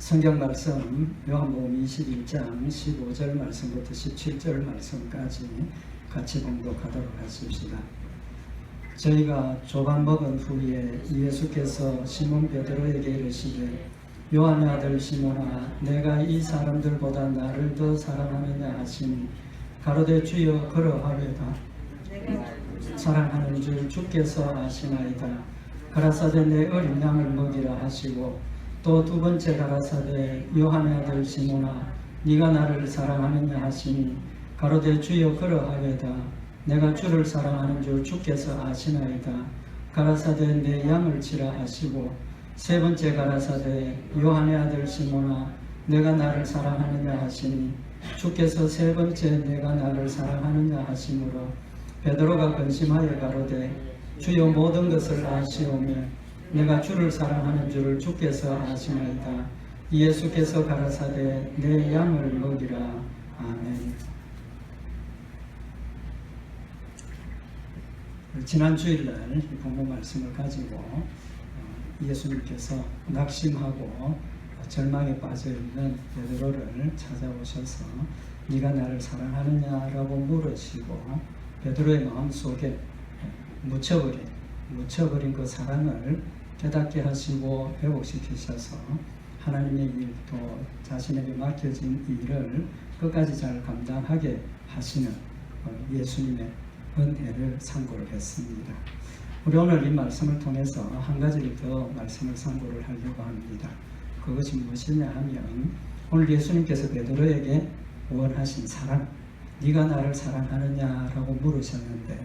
성경 말씀 요한복음 21장 15절 말씀부터 17절 말씀까지 같이 봉독하도록 하십시다. 저희가 조반 먹은 후에 예수께서 시몬 베드로에게 이르시되 요한의 아들 시몬아 내가 이 사람들보다 나를 더 사랑하느냐 하시니 가로되 주여 그러하외다. 사랑하는 줄 주께서 아시나이다. 가라사대 내 어린 양을 먹이라 하시고 또 두 번째 가라사대 요한의 아들 시몬아 네가 나를 사랑하느냐 하시니 가로되 주여 그러하외다. 내가 주를 사랑하는 줄 주께서 아시나이다. 가라사대 내 양을 치라 하시고 세 번째 가라사대 요한의 아들 시몬아 내가 나를 사랑하느냐 하시니 주께서 세 번째 내가 나를 사랑하느냐 하시므로 베드로가 근심하여 가로되 주여 모든 것을 아시오며 내가 주를 사랑하는 줄을 주께서 아시나이다. 예수께서 가라사대 내 양을 먹이라. 아멘. 지난 주일날 이 본문 말씀을 가지고 예수님께서 낙심하고 절망에 빠져있는 베드로를 찾아오셔서 네가 나를 사랑하느냐라고 물으시고 베드로의 마음속에 묻혀버린 그 사랑을 깨닫게 하시고 회복시키셔서 하나님의 일 또 자신에게 맡겨진 일을 끝까지 잘 감당하게 하시는 예수님의 은혜를 상고를 했습니다. 우리 오늘 이 말씀을 통해서 한 가지를 더 말씀을 상고를 하려고 합니다. 그것이 무엇이냐 하면 오늘 예수님께서 베드로에게 원하신 사랑, 네가 나를 사랑하느냐라고 물으셨는데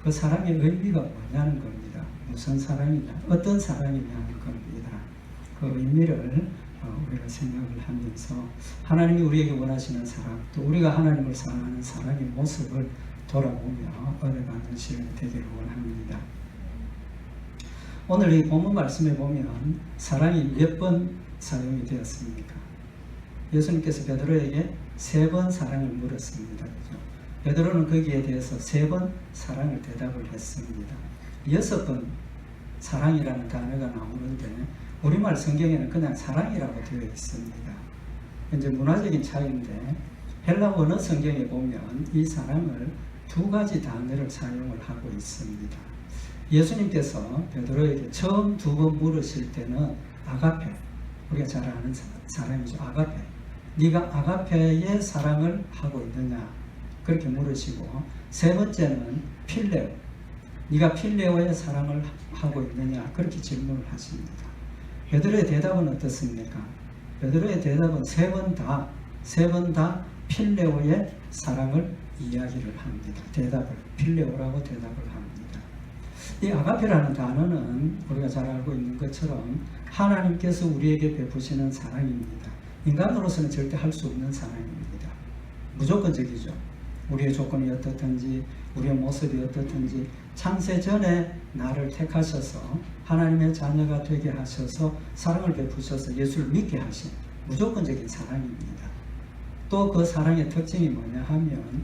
그 사랑의 의미가 뭐냐는 겁니다. 무슨 사랑이냐, 어떤 사랑이냐는 겁니다. 그 의미를 우리가 생각을 하면서 하나님이 우리에게 원하시는 사랑, 또 우리가 하나님을 사랑하는 사랑의 모습을 돌아보며 얻어가는 시간이 되기를 원합니다. 오늘 이 본문 말씀에 보면 사랑이 몇 번 사용이 되었습니까? 예수님께서 베드로에게 3번 사랑을 물었습니다. 그렇죠? 베드로는 거기에 대해서 3번 사랑을 대답을 했습니다. 6번 사랑이라는 단어가 나오는데 우리말 성경에는 그냥 사랑이라고 되어 있습니다. 이제 문화적인 차이인데 헬라 원어 성경에 보면 이 사랑을 2가지 단어를 사용을 하고 있습니다. 예수님께서 베드로에게 처음 2번 물으실 때는 아가페, 우리가 잘 아는 사랑이죠. 아가페, 네가 아가페의 사랑을 하고 있느냐 그렇게 물으시고, 세 번째는 필레오, 네가 필레오의 사랑을 하고 있느냐 그렇게 질문을 하십니다. 베드로의 대답은 어떻습니까? 베드로의 대답은 세 번 다 필레오의 사랑을 이야기를 합니다. 대답을 필레오라고 대답을 합니다. 이 아가페라는 단어는 우리가 잘 알고 있는 것처럼 하나님께서 우리에게 베푸시는 사랑입니다. 인간으로서는 절대 할 수 없는 사랑입니다. 무조건적이죠. 우리의 조건이 어떻든지 우리의 모습이 어떻든지 창세 전에 나를 택하셔서 하나님의 자녀가 되게 하셔서 사랑을 베푸셔서 예수를 믿게 하신 무조건적인 사랑입니다. 또 그 사랑의 특징이 뭐냐 하면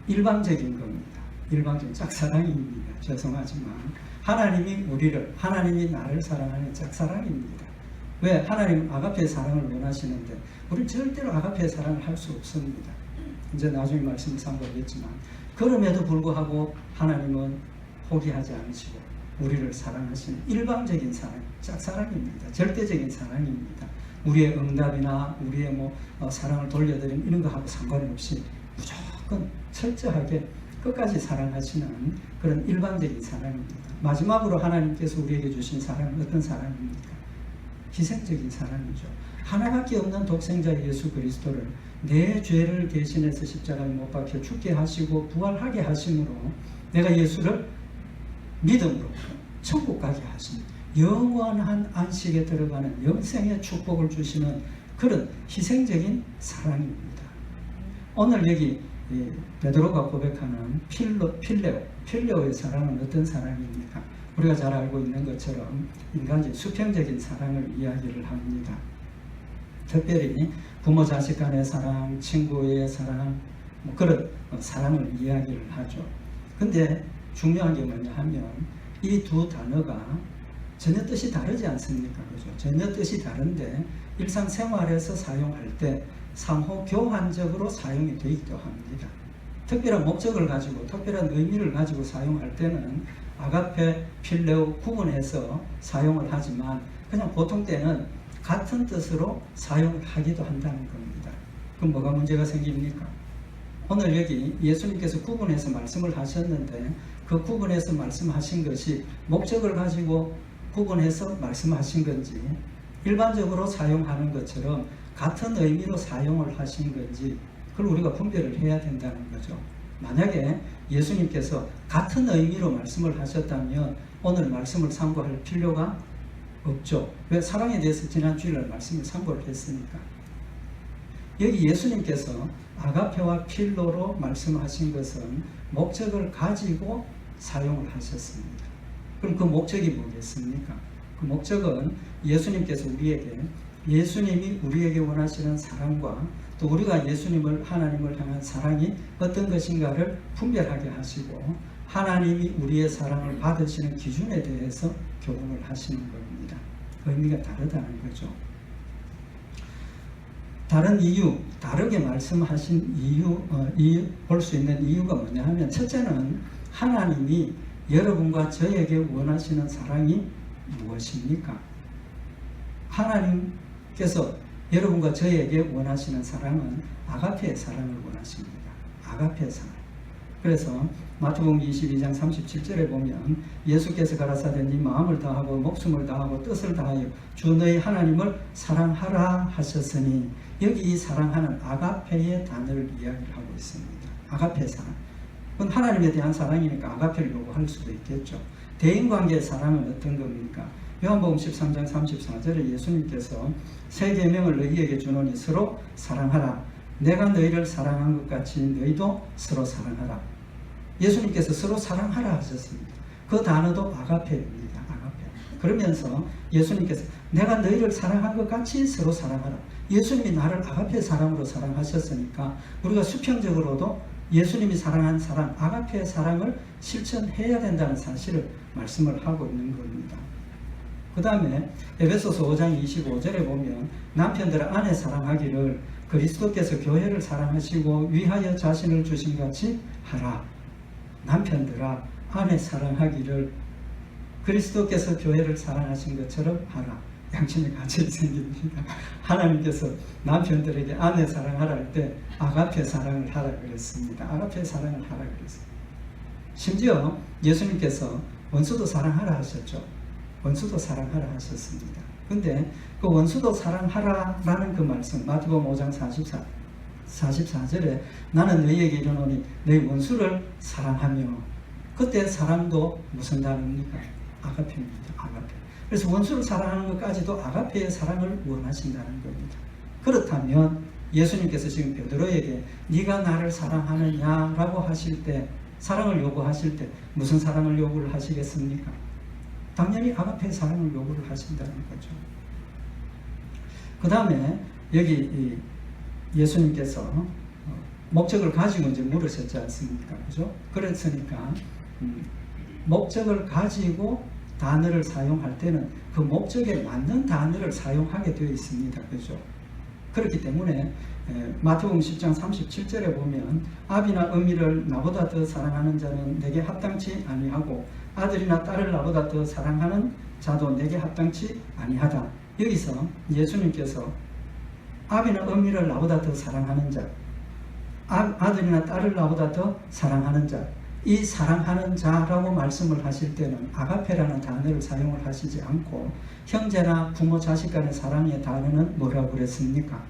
일방적인 겁니다. 일방적인 짝사랑입니다. 죄송하지만 하나님이 나를 사랑하는 짝사랑입니다. 왜? 하나님은 아가페의 사랑을 원하시는데 우리는 절대로 아가페의 사랑을 할 수 없습니다. 이제 나중에 말씀을 상고하겠지만 그럼에도 불구하고 하나님은 포기하지 않으시고 우리를 사랑하시는 일방적인 사랑, 짝사랑입니다. 절대적인 사랑입니다. 우리의 응답이나 우리의 사랑을 돌려드리는 이런 거하고 상관이 없이 무조건 철저하게 끝까지 사랑하시는 그런 일방적인 사랑입니다. 마지막으로 하나님께서 우리에게 주신 사랑은 어떤 사랑입니까? 희생적인 사랑이죠. 하나밖에 없는 독생자 예수 그리스도를 내 죄를 대신해서 십자가에 못 박혀 죽게 하시고 부활하게 하심으로 내가 예수를 믿음으로 천국 가게 하신 영원한 안식에 들어가는 영생의 축복을 주시는 그런 희생적인 사랑입니다. 오늘 여기 베드로가 고백하는 필레오의 사랑은 어떤 사랑입니까? 우리가 잘 알고 있는 것처럼 인간적 수평적인 사랑을 이야기를 합니다. 특별히 부모 자식 간의 사랑, 친구의 사랑, 그런 사랑을 이야기를 하죠. 근데 중요한 게 뭐냐 하면 이 두 단어가 전혀 뜻이 다르지 않습니까? 그죠? 전혀 뜻이 다른데 일상생활에서 사용할 때 상호 교환적으로 사용이 되기도 합니다. 특별한 목적을 가지고 특별한 의미를 가지고 사용할 때는 아가페, 필레오 구분해서 사용을 하지만 그냥 보통 때는 같은 뜻으로 사용을 하기도 한다는 겁니다. 그럼 뭐가 문제가 생깁니까? 오늘 여기 예수님께서 구분해서 말씀을 하셨는데 그 구분해서 말씀하신 것이 목적을 가지고 구분해서 말씀하신 건지 일반적으로 사용하는 것처럼 같은 의미로 사용을 하신 건지 그걸 우리가 분별을 해야 된다는 거죠. 만약에 예수님께서 같은 의미로 말씀을 하셨다면 오늘 말씀을 참고할 필요가 없죠. 왜? 사랑에 대해서 지난 주일날 말씀을 참고를 했으니까. 여기 예수님께서 아가페와 필로로 말씀하신 것은 목적을 가지고 사용을 하셨습니다. 그럼 그 목적이 뭐겠습니까? 그 목적은 예수님께서 예수님이 우리에게 원하시는 사랑과 또 우리가 예수님을 하나님을 향한 사랑이 어떤 것인가를 분별하게 하시고 하나님이 우리의 사랑을 받으시는 기준에 대해서 교훈을 하시는 겁니다. 의미가 다르다는 거죠. 다른 이유, 다르게 말씀하신 이유, 볼 수 있는 이유가 뭐냐 하면 첫째는 하나님이 여러분과 저에게 원하시는 사랑이 무엇입니까? 하나님께서 여러분과 저에게 원하시는 사랑은 아가페의 사랑을 원하십니다. 아가페의 사랑. 그래서 마태복음 22장 37절에 보면 예수께서 가라사대 네 마음을 다하고 목숨을 다하고 뜻을 다하여 주 너희 하나님을 사랑하라 하셨으니 여기 이 사랑하는 아가페의 단어를 이야기를 하고 있습니다. 아가페의 사랑. 그건 하나님에 대한 사랑이니까 아가페를 요구할 수도 있겠죠. 대인관계의 사랑은 어떤 겁니까? 요한복음 13장 34절에 예수님께서 새 계명을 너희에게 주노니 서로 사랑하라. 내가 너희를 사랑한 것 같이 너희도 서로 사랑하라. 예수님께서 서로 사랑하라 하셨습니다. 그 단어도 아가페입니다. 아가페. 그러면서 예수님께서 내가 너희를 사랑한 것 같이 서로 사랑하라. 예수님이 나를 아가페 사랑으로 사랑하셨으니까 우리가 수평적으로도 예수님이 사랑한 사랑, 아가페의 사랑을 실천해야 된다는 사실을 말씀을 하고 있는 겁니다. 그 다음에 에베소서 5장 25절에 보면 남편들아 아내 사랑하기를 그리스도께서 교회를 사랑하시고 위하여 자신을 주신 같이 하라. 남편들아 아내 사랑하기를 그리스도께서 교회를 사랑하신 것처럼 하라. 양심의 가책이 생깁니다. 하나님께서 남편들에게 아내 사랑하라 할 때 아가페 사랑을 하라 그랬습니다. 아가페 사랑을 하라 그랬습니다. 심지어 예수님께서 원수도 사랑하라 하셨죠. 원수도 사랑하라 하셨습니다. 근데 그 원수도 사랑하라라는 그 말씀 마태복음 5장 44절에 나는 너희에게 이르노니 너희 원수를 사랑하며 그때 사랑도 무슨 단어입니까? 아가페입니다. 아가페. 그래서 원수를 사랑하는 것까지도 아가페의 사랑을 원하신다는 겁니다. 그렇다면 예수님께서 지금 베드로에게 네가 나를 사랑하느냐라고 하실 때 사랑을 요구하실 때 무슨 사랑을 요구를 하시겠습니까? 당연히 아가페의 사랑을 요구를 하신다는 거죠. 그 다음에 여기 예수님께서 목적을 가지고 이제 물으셨지 않습니까? 그죠? 그랬으니까 목적을 가지고 단어를 사용할 때는 그 목적에 맞는 단어를 사용하게 되어 있습니다. 그죠? 그렇기 때문에 마태복음 10장 37절에 보면 아비나 어미를 나보다 더 사랑하는 자는 내게 합당치 아니하고 아들이나 딸을 나보다 더 사랑하는 자도 내게 합당치 아니하다. 여기서 예수님께서 아비나 어미를 나보다 더 사랑하는 자, 아들이나 딸을 나보다 더 사랑하는 자, 이 사랑하는 자라고 말씀을 하실 때는 아가페라는 단어를 사용을 하시지 않고 형제나 부모 자식 간의 사랑의 단어는 뭐라고 그랬습니까?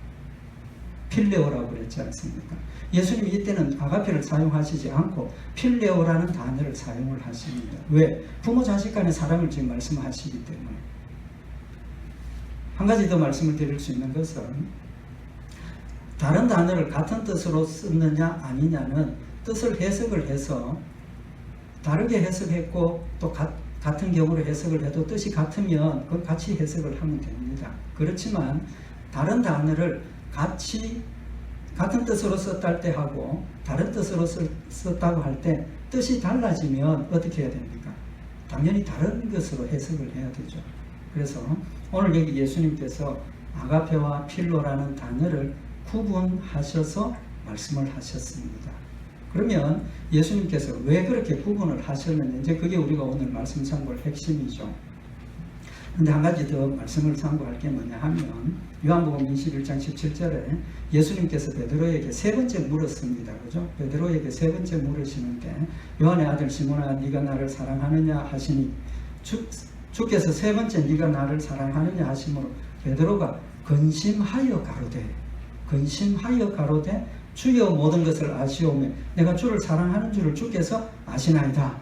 필레오라고 그랬지 않습니까? 예수님이 이때는 아가페를 사용하시지 않고 필레오라는 단어를 사용을 하십니다. 왜? 부모 자식 간의 사랑을 지금 말씀하시기 때문에. 한 가지 더 말씀을 드릴 수 있는 것은 다른 단어를 같은 뜻으로 쓰느냐 아니냐는 뜻을 해석을 해서 다르게 해석했고 또 같은 경우로 해석을 해도 뜻이 같으면 그걸 같이 해석을 하면 됩니다. 그렇지만 다른 단어를 같은 뜻으로 썼다 할 때 하고 다른 뜻으로 썼다고 할 때 뜻이 달라지면 어떻게 해야 됩니까? 당연히 다른 것으로 해석을 해야 되죠. 그래서 오늘 여기 예수님께서 아가페와 필로라는 단어를 구분하셔서 말씀을 하셨습니다. 그러면 예수님께서 왜 그렇게 구분을 하셨느냐, 이제 그게 우리가 오늘 말씀 참고할 핵심이죠. 근데 한 가지 더 말씀을 참고할 게 뭐냐 하면 요한복음 21장 17절에 예수님께서 베드로에게 세 번째 물었습니다. 그죠? 베드로에게 세 번째 물으시는데 요한의 아들 시몬아 네가 나를 사랑하느냐 하시니 주께서 세 번째 네가 나를 사랑하느냐 하시므로 베드로가 근심하여 가로되 주여 모든 것을 아시오매 내가 주를 사랑하는 줄을 주께서 아시나이다.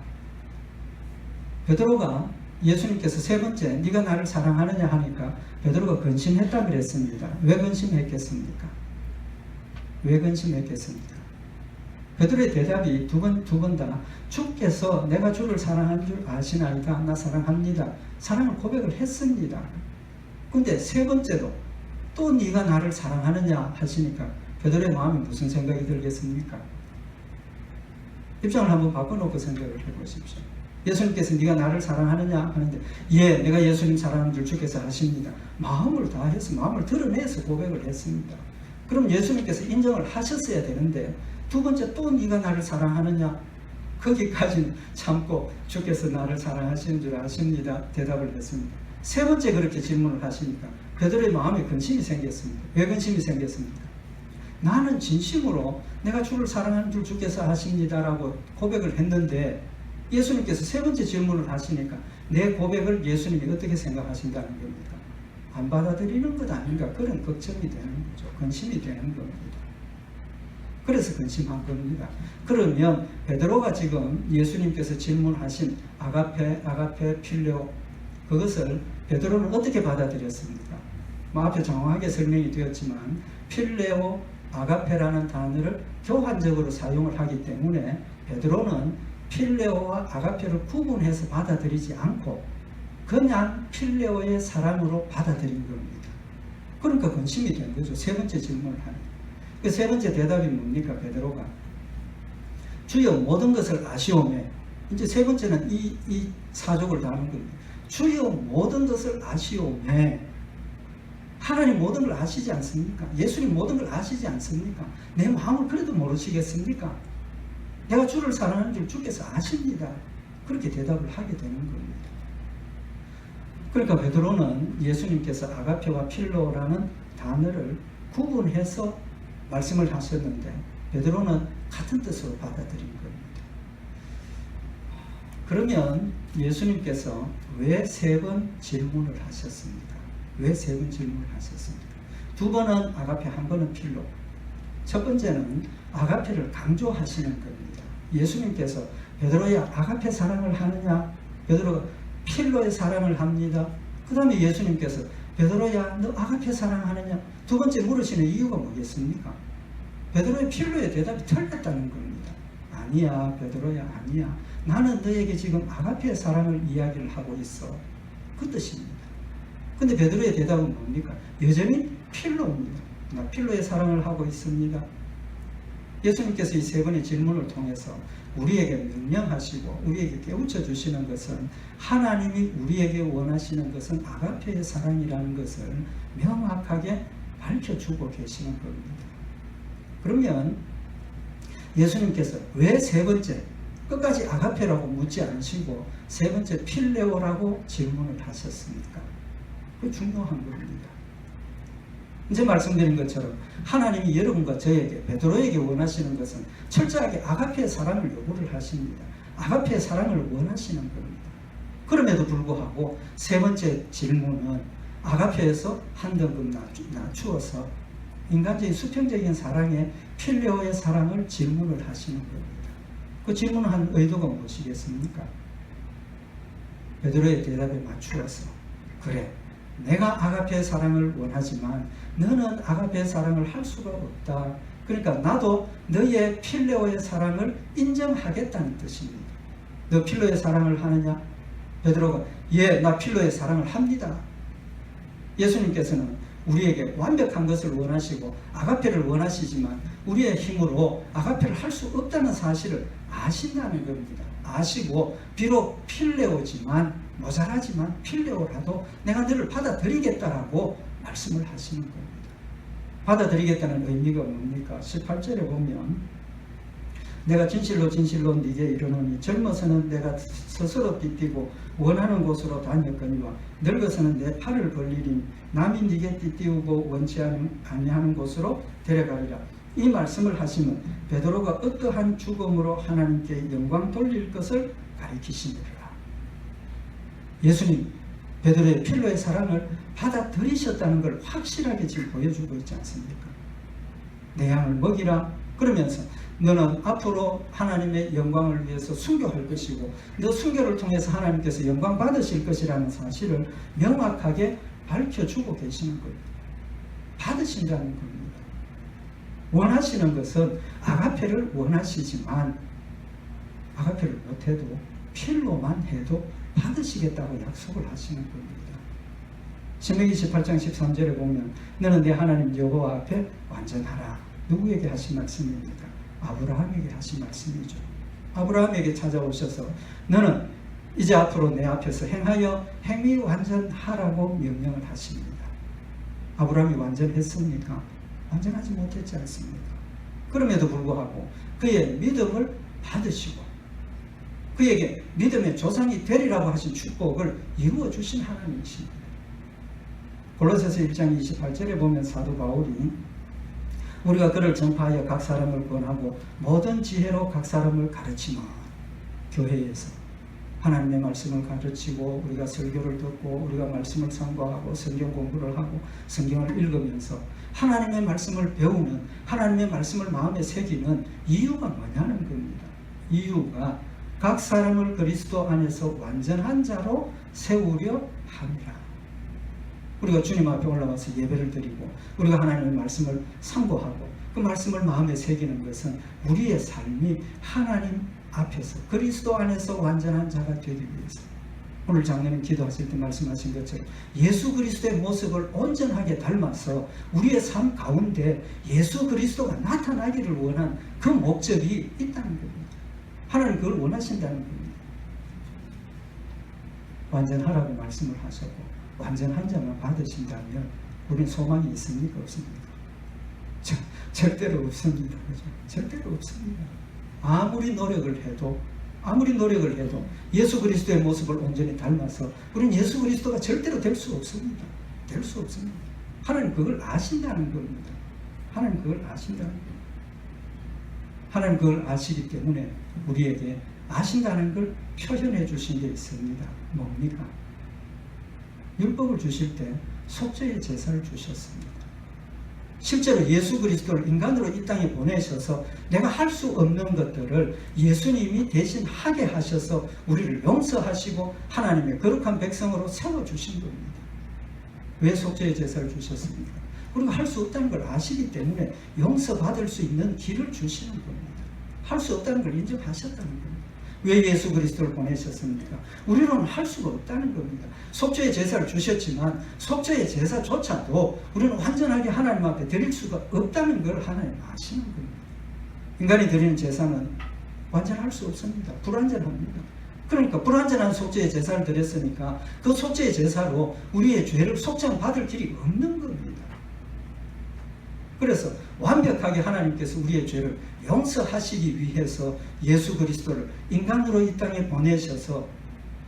베드로가 예수님께서 세 번째 네가 나를 사랑하느냐 하니까 베드로가 근심했다 그랬습니다. 왜 근심했겠습니까? 베드로의 대답이 두 번 다 주께서 내가 주를 사랑하는 줄 아시나이다. 나 사랑합니다. 사랑을 고백을 했습니다. 근데 세 번째도 또 네가 나를 사랑하느냐 하시니까 베드로의 마음에 무슨 생각이 들겠습니까? 입장을 한번 바꿔놓고 생각을 해보십시오. 예수님께서 네가 나를 사랑하느냐 하는데 예, 내가 예수님 사랑하는 줄 주께서 아십니다. 마음을 다해서 마음을 드러내서 고백을 했습니다. 그럼 예수님께서 인정을 하셨어야 되는데 두 번째 또 네가 나를 사랑하느냐 거기까지는 참고 주께서 나를 사랑하시는 줄 아십니다 대답을 했습니다. 세 번째 그렇게 질문을 하시니까 베드로의 마음에 근심이 생겼습니다. 왜 근심이 생겼습니까? 나는 진심으로 내가 주를 사랑하는 줄 주께서 아십니다라고 고백을 했는데 예수님께서 세 번째 질문을 하시니까 내 고백을 예수님이 어떻게 생각하신다는 겁니까? 안 받아들이는 것 아닌가 그런 걱정이 되는 거죠. 근심이 되는 겁니다. 그래서 근심한 겁니다. 그러면 베드로가 지금 예수님께서 질문하신 아가페, 필레오 그것을 베드로는 어떻게 받아들였습니까? 앞에 장황하게 설명이 되었지만 필레오, 아가페라는 단어를 교환적으로 사용을 하기 때문에 베드로는 필레오와 아가페를 구분해서 받아들이지 않고 그냥 필레오의 사랑으로 받아들인 겁니다. 그러니까 근심이 된 거죠. 세 번째 질문을 하는. 그 세 번째 대답이 뭡니까? 베드로가 주여 모든 것을 아시오매. 이제 세 번째는 이 사족을 다하는 겁니다. 주여 모든 것을 아시오매. 하나님 모든 걸 아시지 않습니까? 예수님 모든 걸 아시지 않습니까? 내 마음을 그래도 모르시겠습니까? 내가 주를 사랑하는 줄 주께서 아십니다. 그렇게 대답을 하게 되는 겁니다. 그러니까 베드로는 예수님께서 아가페와 필로라는 단어를 구분해서 말씀을 하셨는데 베드로는 같은 뜻으로 받아들인 겁니다. 그러면 예수님께서 왜 세 번 질문을 하셨습니까? 왜 세 번 질문을 하셨습니까? 두 번은 아가페, 한 번은 필로. 첫 번째는 아가페를 강조하시는 겁니다. 예수님께서 베드로야 아가페 사랑을 하느냐? 베드로가 필로의 사랑을 합니다. 그 다음에 예수님께서 베드로야 너 아가페 사랑하느냐? 두 번째 물으시는 이유가 뭐겠습니까? 베드로의 필로의 대답이 틀렸다는 겁니다. 아니야 베드로야 아니야. 나는 너에게 지금 아가페의 사랑을 이야기를 하고 있어. 그 뜻입니다. 근데 베드로의 대답은 뭡니까? 여전히 필로입니다. 나 필로의 사랑을 하고 있습니다. 예수님께서 이 세 번의 질문을 통해서 우리에게 명령하시고 우리에게 깨우쳐 주시는 것은 하나님이 우리에게 원하시는 것은 아가페의 사랑이라는 것을 명확하게 밝혀주고 계시는 겁니다. 그러면 예수님께서 왜 세 번째 끝까지 아가페라고 묻지 않으시고 세 번째 필레오라고 질문을 하셨습니까? 그게 중요한 겁니다. 이제 말씀드린 것처럼 하나님이 여러분과 저에게 베드로에게 원하시는 것은 철저하게 아가페의 사랑을 요구를 하십니다. 아가페의 사랑을 원하시는 겁니다. 그럼에도 불구하고 세 번째 질문은 아가페에서 한 등급 낮추어서 인간적인 수평적인 사랑에 필레오의 사랑을 질문을 하시는 겁니다. 그 질문한 의도가 무엇이겠습니까? 베드로의 대답에 맞추어서 그래 내가 아가페의 사랑을 원하지만 너는 아가페의 사랑을 할 수가 없다. 그러니까 나도 너의 필레오의 사랑을 인정하겠다는 뜻입니다. 너 필로의 사랑을 하느냐? 베드로가 예, 나 필로의 사랑을 합니다. 예수님께서는 우리에게 완벽한 것을 원하시고 아가페를 원하시지만 우리의 힘으로 아가페를 할 수 없다는 사실을 아신다는 겁니다. 아시고 비록 필레오지만 모자라지만 필레오라도 내가 너를 받아들이겠다라고 말씀을 하시는 겁니다. 받아들이겠다는 의미가 뭡니까? 18절에 보면 내가 진실로 진실로 네게 이르노니 젊어서는 내가 스스로 띠띠고 원하는 곳으로 다녔거니와 늙어서는 내 팔을 벌리니 남이 네게 띠띠우고 원치 아니하는 곳으로 데려가리라. 이 말씀을 하시면 베드로가 어떠한 죽음으로 하나님께 영광 돌릴 것을 가리키시니라. 예수님 베드로의 필로의 사랑을 받아들이셨다는 걸 확실하게 지금 보여주고 있지 않습니까? 내 양을 먹이라 그러면서 너는 앞으로 하나님의 영광을 위해서 순교할 것이고 너 순교를 통해서 하나님께서 영광 받으실 것이라는 사실을 명확하게 밝혀주고 계시는 겁니다. 받으신다는 겁니다. 원하시는 것은 아가페를 원하시지만 아가페를 못해도 필로만 해도 받으시겠다고 약속을 하시는 겁니다. 신명기 18장 13절에 보면 너는 내 하나님 여호와 앞에 완전하라. 누구에게 하신 말씀입니까? 아브라함에게 하신 말씀이죠. 아브라함에게 찾아오셔서 너는 이제 앞으로 내 앞에서 행하여 행위 완전하라고 명령을 하십니다. 아브라함이 완전했습니까? 완전하지 못했지 않습니까? 그럼에도 불구하고 그의 믿음을 받으시고 그에게 믿음의 조상이 되리라고 하신 축복을 이루어 주신 하나님이십니다. 골로새서 1장 28절에 보면 사도 바울이 우리가 그를 전파하여 각 사람을 권하고 모든 지혜로 각 사람을 가르치면 교회에서 하나님의 말씀을 가르치고 우리가 설교를 듣고 우리가 말씀을 상고하고 성경 공부를 하고 성경을 읽으면서 하나님의 말씀을 배우는 하나님의 말씀을 마음에 새기는 이유가 뭐냐는 겁니다. 이유가 각 사람을 그리스도 안에서 완전한 자로 세우려 함이라. 우리가 주님 앞에 올라와서 예배를 드리고 우리가 하나님의 말씀을 상고하고 그 말씀을 마음에 새기는 것은 우리의 삶이 하나님 앞에서 그리스도 안에서 완전한 자가 되기 위해서 오늘 장로님 기도하실 때 말씀하신 것처럼 예수 그리스도의 모습을 온전하게 닮아서 우리의 삶 가운데 예수 그리스도가 나타나기를 원한 그 목적이 있다는 겁니다. 하나님 그걸 원하신다는 겁니다. 완전하라고 말씀을 하셨고 완전한 자만 받으신다면 우리는 소망이 있습니까? 없습니까? 절대로 없습니다. 그죠? 절대로 없습니다. 아무리 노력을 해도 예수 그리스도의 모습을 온전히 닮아서 우리는 예수 그리스도가 절대로 될 수 없습니다. 될 수 없습니다. 하나님 그걸 아신다는 겁니다. 하나님 그걸 아신다는 겁니다. 하나님 그걸 아시기 때문에 우리에게 아신다는 걸 표현해 주신 게 있습니다. 뭡니까? 율법을 주실 때 속죄의 제사를 주셨습니다. 실제로 예수 그리스도를 인간으로 이 땅에 보내셔서 내가 할 수 없는 것들을 예수님이 대신 하게 하셔서 우리를 용서하시고 하나님의 거룩한 백성으로 세워주신 겁니다. 왜 속죄의 제사를 주셨습니까? 우리가 할 수 없다는 걸 아시기 때문에 용서받을 수 있는 길을 주시는 겁니다. 할 수 없다는 걸 인정하셨다는 겁니다. 왜 예수 그리스도를 보내셨습니까? 우리로는 할 수가 없다는 겁니다. 속죄의 제사를 주셨지만 속죄의 제사조차도 우리는 완전하게 하나님 앞에 드릴 수가 없다는 걸 하나님 아시는 겁니다. 인간이 드리는 제사는 완전할 수 없습니다. 불완전합니다. 그러니까 불완전한 속죄의 제사를 드렸으니까 그 속죄의 제사로 우리의 죄를 속죄받을 길이 없는 겁니다. 그래서 완벽하게 하나님께서 우리의 죄를 용서하시기 위해서 예수 그리스도를 인간으로 이 땅에 보내셔서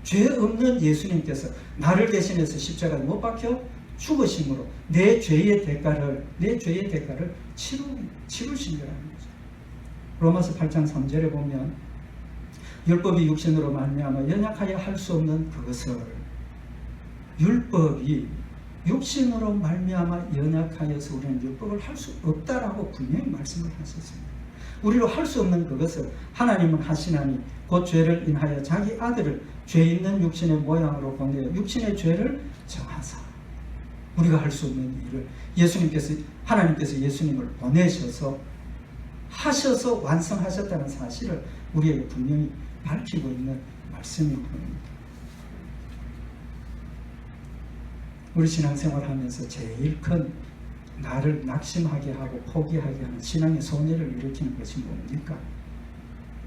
죄 없는 예수님께서 나를 대신해서 십자가에 못 박혀 죽으심으로 내 죄의 대가를 치루신 거라는 거죠. 로마서 8장 3절에 보면 율법이 육신으로 말미암아 연약하여 할 수 없는 그것을 율법이 육신으로 말미암아 연약하여서 우리는 율법을 할 수 없다라고 분명히 말씀을 하셨습니다. 우리로 할 수 없는 그것을 하나님은 하시나니 곧 죄를 인하여 자기 아들을 죄 있는 육신의 모양으로 보내어 육신의 죄를 정하사 우리가 할 수 없는 일을 하나님께서 예수님을 보내셔서 하셔서 완성하셨다는 사실을 우리에게 분명히 밝히고 있는 말씀인 겁니다. 우리 신앙생활 하면서 제일 큰 나를 낙심하게 하고 포기하게 하는 신앙의 손해를 일으키는 것이 뭡니까?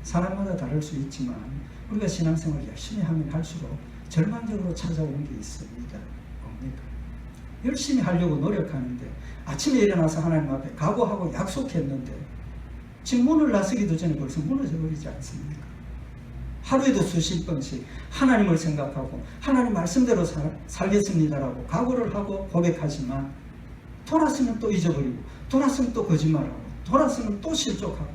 사람마다 다를 수 있지만 우리가 신앙생활을 열심히 하면 할수록 절망적으로 찾아오는 게 있습니다. 뭡니까? 열심히 하려고 노력하는데 아침에 일어나서 하나님 앞에 각오하고 약속했는데 지금 문을 나서기도 전에 벌써 무너져 버리지 않습니까? 하루에도 수십 번씩 하나님을 생각하고 하나님 말씀대로 살겠습니다라고 각오를 하고 고백하지만 돌아서면 또 잊어버리고 돌아서면 또 거짓말하고 돌아서면 또 실족하고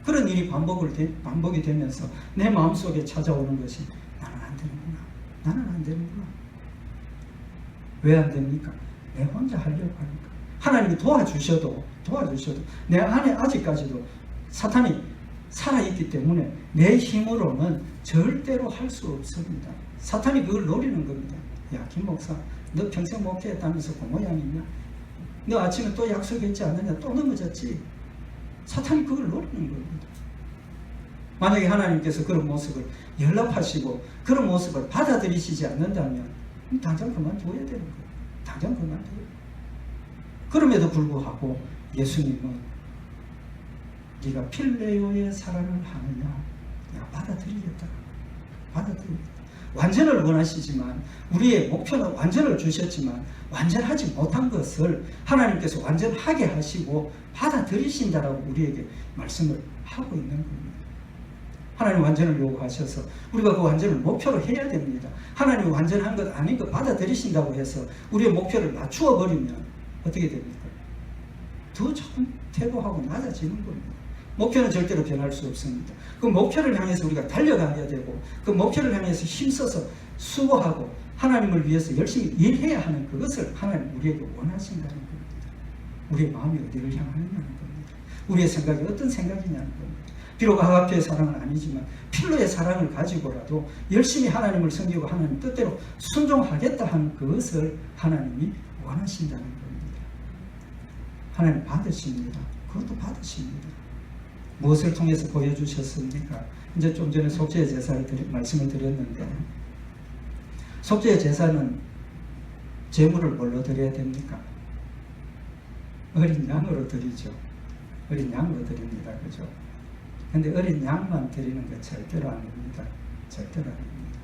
그런 일이 반복이 되면서 내 마음속에 찾아오는 것이 나는 안 되는구나. 나는 안 되는구나. 왜 안 됩니까? 내 혼자 하려고 하니까. 하나님이 도와주셔도 내 안에 아직까지도 사탄이 살아있기 때문에 내 힘으로는 절대로 할 수 없습니다. 사탄이 그걸 노리는 겁니다. 야, 김 목사, 너 평생 목회했다면서 그 모양이냐? 너 아침에 또 약속했지 않느냐? 또 넘어졌지? 사탄이 그걸 노리는 겁니다. 만약에 하나님께서 그런 모습을 연락하시고 그런 모습을 받아들이시지 않는다면 당장 그만둬야 되는 거예요. 당장 그만둬요. 그럼에도 불구하고 예수님은 네가 필레오의 사랑을 하느냐? 내가 받아들이겠다. 완전을 원하시지만 우리의 목표는 완전을 주셨지만 완전하지 못한 것을 하나님께서 완전하게 하시고 받아들이신다라고 우리에게 말씀을 하고 있는 겁니다. 하나님 완전을 요구하셔서 우리가 그 완전을 목표로 해야 됩니다. 하나님 완전한 것 아닌 것 받아들이신다고 해서 우리의 목표를 낮추어 버리면 어떻게 됩니까? 더 조금 퇴보하고 낮아지는 겁니다. 목표는 절대로 변할 수 없습니다. 그 목표를 향해서 우리가 달려가야 되고 그 목표를 향해서 힘써서 수고하고 하나님을 위해서 열심히 일해야 하는 그것을 하나님 우리에게 원하신다는 겁니다. 우리의 마음이 어디를 향하느냐는 겁니다. 우리의 생각이 어떤 생각이냐는 겁니다. 비록 아가페의 사랑은 아니지만 필로의 사랑을 가지고라도 열심히 하나님을 섬기고 하나님 뜻대로 순종하겠다 하는 그것을 하나님이 원하신다는 겁니다. 하나님 받으십니다. 그것도 받으십니다. 무엇을 통해서 보여주셨습니까? 이제 좀 전에 속죄의 제사를 말씀을 드렸는데 속죄의 제사는 제물을 뭘로 드려야 됩니까? 어린 양으로 드리죠. 어린 양으로 드립니다. 그죠? 근데 어린 양만 드리는 것 절대로 아닙니다. 절대로 아닙니다.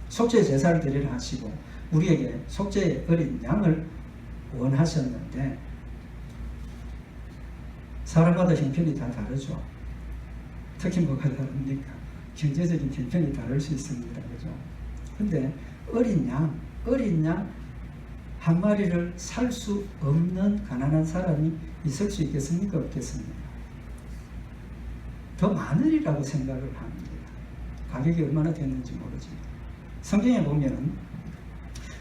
속죄의 제사를 드리려 하시고 우리에게 속죄의 어린 양을 원하셨는데 사람마다 형편이 다 다르죠. 특히 뭐가 다릅니까? 경제적인 형편이 다를 수 있습니다. 그죠? 근데 어린 양 한 마리를 살 수 없는 가난한 사람이 있을 수 있겠습니까? 없겠습니까? 더 많으리라고 생각을 합니다. 가격이 얼마나 됐는지 모르지만 성경에 보면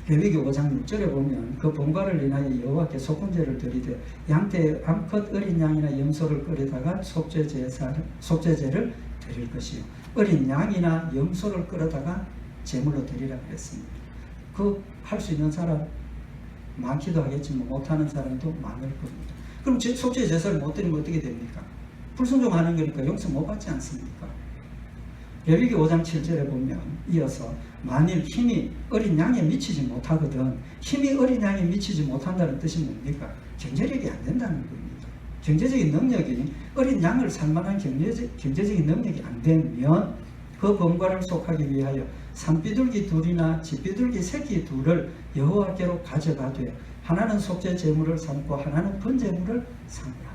레위기 5장 6절에 보면 그 번과를 인하여 여호와께 속건제를 드리되 양떼 암컷 어린 양이나 염소를 끌어다가 속죄제를 드릴 것이요 어린 양이나 염소를 끌어다가 제물로 드리라 그랬습니다. 그 할 수 있는 사람 많기도 하겠지만 못하는 사람도 많을 겁니다. 그럼 속죄 제사를 못 드리면 어떻게 됩니까? 불순종하는 거니까 용서 못 받지 않습니까? 레위기 5장 7절에 보면 이어서 만일 힘이 어린 양에 미치지 못하거든 힘이 어린 양에 미치지 못한다는 뜻이 뭡니까? 경제력이 안 된다는 겁니다. 경제적인 능력이 어린 양을 살만한 경제적인 능력이 안 되면 그 번과를 속하기 위하여 산비둘기 둘이나 집비둘기 새끼 둘을 여호와께로 가져가되 하나는 속죄 제물을 삼고 하나는 번제물을 삼으라.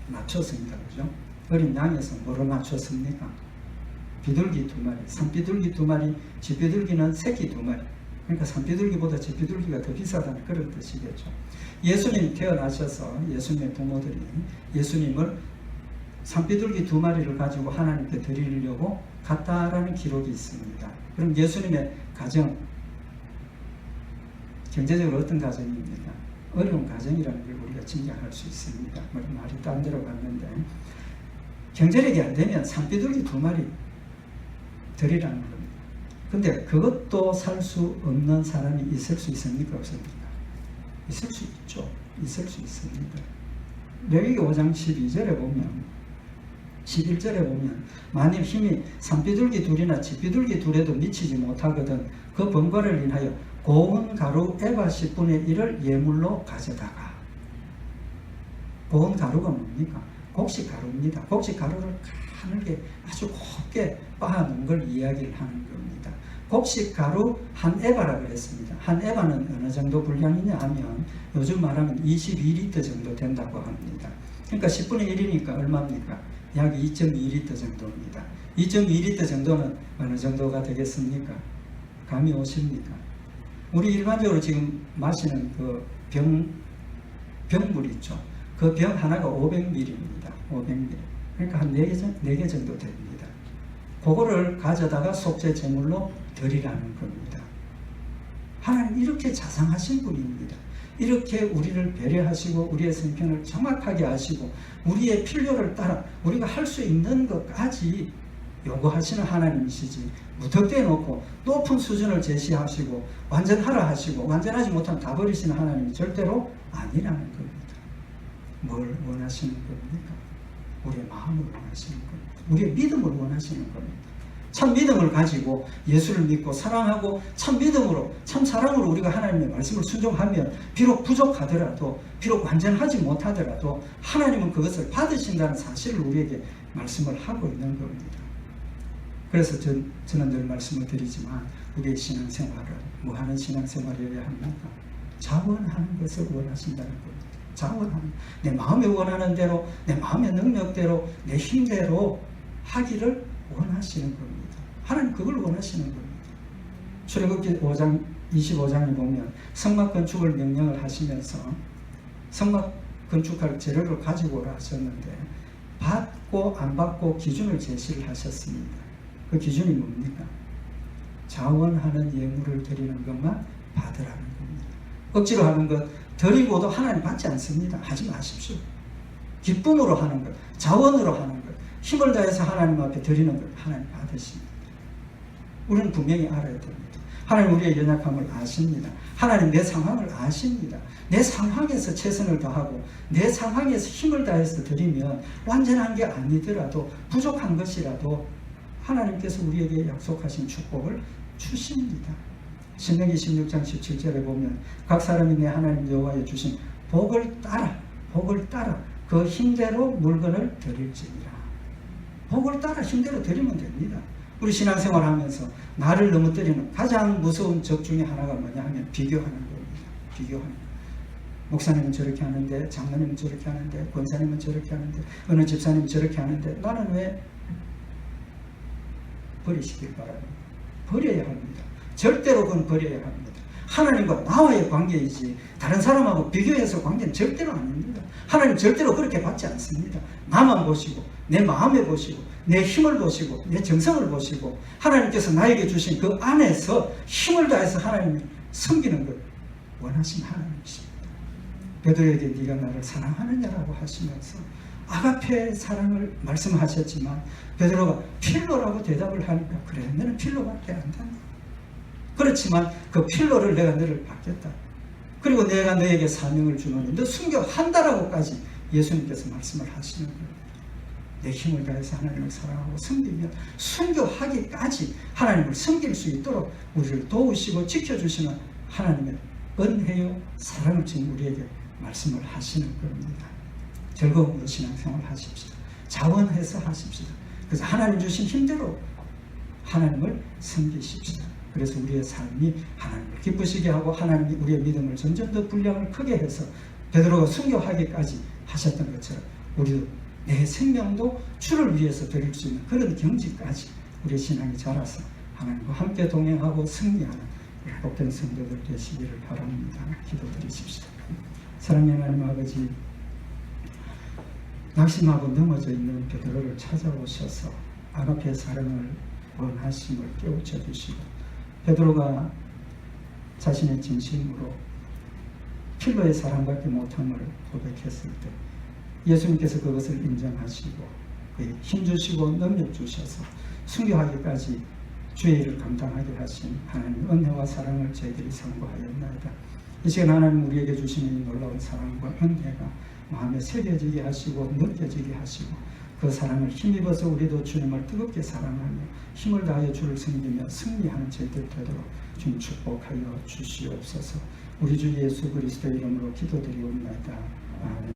맞췄습니다. 그죠? 어린 양에서 뭐로 맞췄습니까? 비둘기 2마리, 산비둘기 2마리, 집비둘기는 새끼 2마리. 그러니까 산비둘기보다 집비둘기가 더 비싸다는 그런 뜻이겠죠. 예수님이 태어나셔서 예수님의 부모들이 예수님을 산비둘기 2마리를 가지고 하나님께 드리려고 갔다라는 기록이 있습니다. 그럼 예수님의 가정, 경제적으로 어떤 가정입니까? 어려운 가정이라는 걸 우리가 짐작할 수 있습니다. 말이 딴 데로 갔는데 경제력이 안 되면 산비둘기 2마리 드리라는 겁니다. 근데 그것도 살 수 없는 사람이 있을 수 있습니까? 없습니까? 있을 수 있죠. 있을 수 있습니다. 레위기 5장 12절에 보면 11절에 보면 만일 힘이 산비둘기 둘이나 집비둘기 둘에도 미치지 못하거든 그 번과를 인하여 고운 가루 에바 10분의 1을 예물로 가져다가 고운 가루가 뭡니까? 곡식 가루입니다. 곡식 가루를 가늘게 아주 곱게 빻아놓은 걸 이야기를 하는 겁니다. 곡식 가루 한 에바라 그랬습니다. 한 에바는 어느 정도 분량이냐 하면 요즘 말하면 22리터 정도 된다고 합니다. 그러니까 10분의 1이니까 얼마입니까? 약 2.2리터 정도입니다. 2.2리터 정도는 어느 정도가 되겠습니까? 감이 오십니까? 우리 일반적으로 지금 마시는 그 병물 있죠. 그 병 하나가 500ml입니다. 500ml. 그러니까 한 4개 정도 됩니다. 그거를 가져다가 속죄 제물로 드리라는 겁니다. 하나님 이렇게 자상하신 분입니다. 이렇게 우리를 배려하시고 우리의 성편을 정확하게 아시고 우리의 필요를 따라 우리가 할 수 있는 것까지 요구하시는 하나님이시지, 무턱대에 놓고 높은 수준을 제시하시고 완전하라 하시고 완전하지 못하면 다 버리시는 하나님이 절대로 아니라는 겁니다. 뭘 원하시는 겁니까? 우리의 마음을 원하시는 겁니다. 우리의 믿음을 원하시는 겁니다. 참 믿음을 가지고 예수를 믿고 사랑하고 참 믿음으로 참 사랑으로 우리가 하나님의 말씀을 순종하면 비록 부족하더라도 비록 완전하지 못하더라도 하나님은 그것을 받으신다는 사실을 우리에게 말씀을 하고 있는 겁니다. 그래서 저는 늘 말씀을 드리지만 우리의 신앙생활은 뭐하는 신앙생활이어야 합니까? 자원하는 것을 원하신다는 겁니다. 자원하는, 내 마음에 원하는 대로 내 마음의 능력대로 내 힘대로 하기를 원하시는 겁니다. 하나님 그걸 원하시는 겁니다. 출애굽기 5장 25장에 보면 성막 건축을 명령을 하시면서 성막 건축할 재료를 가지고 오라 하셨는데 받고 안 받고 기준을 제시를 하셨습니다. 그 기준이 뭡니까? 자원하는 예물을 드리는 것만 받으라는 겁니다. 억지로 하는 것 드리고도 하나님 받지 않습니다. 하지 마십시오. 기쁨으로 하는 것, 자원으로 하는 것, 힘을 다해서 하나님 앞에 드리는 것 하나님 받으십니다. 우리는 분명히 알아야 됩니다. 하나님 우리의 연약함을 아십니다. 하나님 내 상황을 아십니다. 내 상황에서 최선을 다하고 내 상황에서 힘을 다해서 드리면 완전한 게 아니더라도 부족한 것이라도 하나님께서 우리에게 약속하신 축복을 주십니다. 신명기 16장 17절에 보면 각 사람이 내 하나님 여호와의 주신 복을 따라 그 힘대로 물건을 드릴지니라. 복을 따라 힘대로 드리면 됩니다. 우리 신앙생활 하면서 나를 넘어뜨리는 가장 무서운 적 중에 하나가 뭐냐 하면 비교하는 겁니다. 비교하는 거. 목사님은 저렇게 하는데, 장로님은 저렇게 하는데, 권사님은 저렇게 하는데, 어느 집사님은 저렇게 하는데 나는 왜? 버리시길 바랍니다. 버려야 합니다. 절대로 그건 버려야 합니다. 하나님과 나와의 관계이지 다른 사람하고 비교해서 관계는 절대로 아닙니다. 하나님 절대로 그렇게 받지 않습니다. 나만 보시고 내 마음에 보시고 내 힘을 보시고 내 정성을 보시고 하나님께서 나에게 주신 그 안에서 힘을 다해서 하나님을 섬기는 것 원하신 하나님이십니다. 베드로에게 네가 나를 사랑하느냐라고 하시면서 아가페의 사랑을 말씀하셨지만 베드로가 필로라고 대답을 하니까 그래 너는 필로밖에 안 된다. 그렇지만 그 필로를 내가 너를 받겠다. 그리고 내가 너에게 사명을 주노니 너 순교한다라고까지 예수님께서 말씀을 하시는 거예요. 내 힘을 다해서 하나님을 사랑하고 섬기면 순교하기까지 하나님을 섬길 수 있도록 우리를 도우시고 지켜주시는 하나님의 은혜요 사랑을 지금 우리에게 말씀을 하시는 겁니다. 즐거움으로 신앙생활 하십시다. 자원해서 하십시다. 그래서 하나님 주신 힘대로 하나님을 섬기십시다. 그래서 우리의 삶이 하나님을 기쁘시게 하고 하나님이 우리의 믿음을 점점 더 분량을 크게 해서 베드로가 순교하기까지 하셨던 것처럼 우리도 내 생명도 주를 위해서 드릴 수 있는 그런 경지까지 우리의 신앙이 자라서 하나님과 함께 동행하고 승리하는 복된 성도들 되시기를 바랍니다. 기도드리십시다. 사랑의 하나님 아버지, 낙심하고 넘어져 있는 베드로를 찾아오셔서 아가페의 사랑을 원하심을 깨우쳐 주시고 베드로가 자신의 진심으로 필로의 사랑밖에 못함을 고백했을 때 예수님께서 그것을 인정하시고 그에 힘주시고 능력 주셔서 순교하기까지 주의 일을 감당하게 하신 하나님의 은혜와 사랑을 저희들이 선고하였나이다. 이 시간 하나님 우리에게 주시는 이 놀라운 사랑과 은혜가 마음에 새겨지게 하시고 느껴지게 하시고 그 사랑을 힘입어서 우리도 주님을 뜨겁게 사랑하며 힘을 다하여 주를 섬기며 승리하는 저희들 되도록 주님 축복하여 주시옵소서. 우리 주 예수 그리스도의 이름으로 기도드리옵나이다. 아멘.